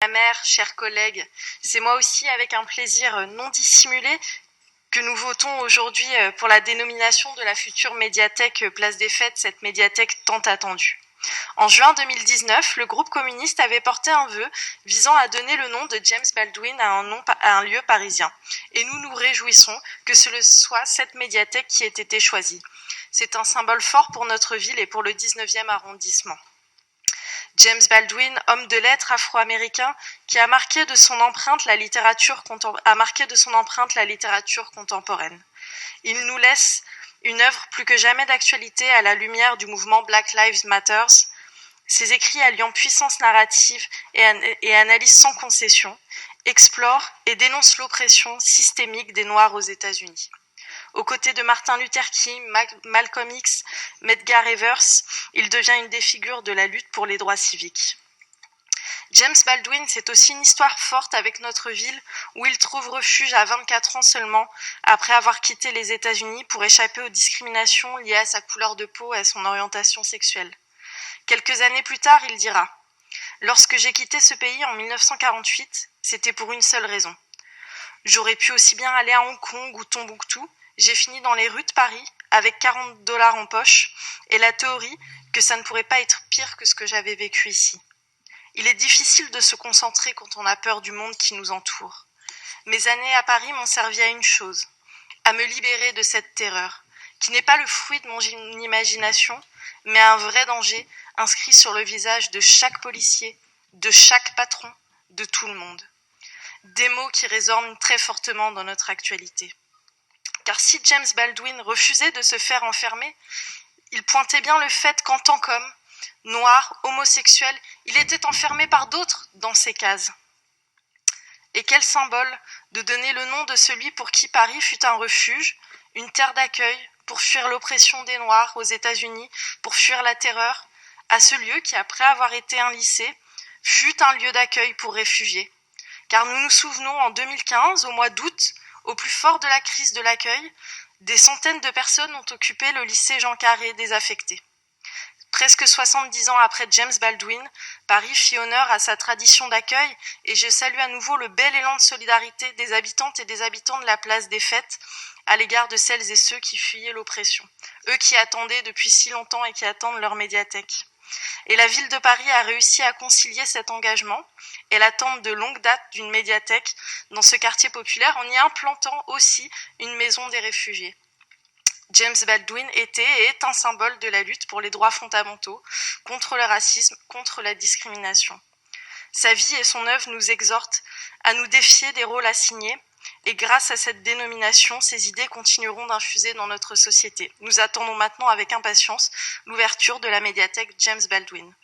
Ma mère, chers collègues, c'est moi aussi avec un plaisir non dissimulé que nous votons aujourd'hui pour la dénomination de la future médiathèque Place des Fêtes, cette médiathèque tant attendue. En juin 2019, le groupe communiste avait porté un vœu visant à donner le nom de James Baldwin à un lieu parisien. Et nous nous réjouissons que ce soit cette médiathèque qui ait été choisie. C'est un symbole fort pour notre ville et pour le 19e arrondissement. James Baldwin, homme de lettres afro-américain, qui a marqué de son empreinte la littérature contemporaine. Il nous laisse une œuvre plus que jamais d'actualité à la lumière du mouvement Black Lives Matter. Ses écrits alliant puissance narrative et analyse sans concession, explorent et dénoncent l'oppression systémique des Noirs aux États-Unis. Aux côtés de Martin Luther King, Malcolm X, Medgar Evers, il devient une des figures de la lutte pour les droits civiques. James Baldwin, c'est aussi une histoire forte avec notre ville, où il trouve refuge à 24 ans seulement, après avoir quitté les États-Unis pour échapper aux discriminations liées à sa couleur de peau et à son orientation sexuelle. Quelques années plus tard, il dira « Lorsque j'ai quitté ce pays en 1948, c'était pour une seule raison. J'aurais pu aussi bien aller à Hong Kong ou Tombouctou. J'ai fini dans les rues de Paris avec $40 en poche et la théorie que ça ne pourrait pas être pire que ce que j'avais vécu ici. Il est difficile de se concentrer quand on a peur du monde qui nous entoure. Mes années à Paris m'ont servi à une chose, à me libérer de cette terreur, qui n'est pas le fruit de mon imagination, mais un vrai danger inscrit sur le visage de chaque policier, de chaque patron, de tout le monde. Des mots qui résonnent très fortement dans notre actualité. Car si James Baldwin refusait de se faire enfermer, il pointait bien le fait qu'en tant qu'homme, noir, homosexuel, il était enfermé par d'autres dans ces cases. Et quel symbole de donner le nom de celui pour qui Paris fut un refuge, une terre d'accueil, pour fuir l'oppression des Noirs aux États-Unis, pour fuir la terreur, à ce lieu qui, après avoir été un lycée, fut un lieu d'accueil pour réfugiés. Car nous nous souvenons, en 2015, au mois d'août, au plus fort de la crise de l'accueil, des centaines de personnes ont occupé le lycée Jean Carré désaffecté. Presque 70 ans après James Baldwin, Paris fit honneur à sa tradition d'accueil et je salue à nouveau le bel élan de solidarité des habitantes et des habitants de la place des Fêtes à l'égard de celles et ceux qui fuyaient l'oppression, eux qui attendaient depuis si longtemps et qui attendent leur médiathèque. Et la ville de Paris a réussi à concilier cet engagement et l'attente de longue date d'une médiathèque dans ce quartier populaire en y implantant aussi une maison des réfugiés. James Baldwin était et est un symbole de la lutte pour les droits fondamentaux, contre le racisme, contre la discrimination. Sa vie et son œuvre nous exhortent à nous défier des rôles assignés et grâce à cette dénomination, ces idées continueront d'infuser dans notre société. Nous attendons maintenant avec impatience l'ouverture de la médiathèque James Baldwin.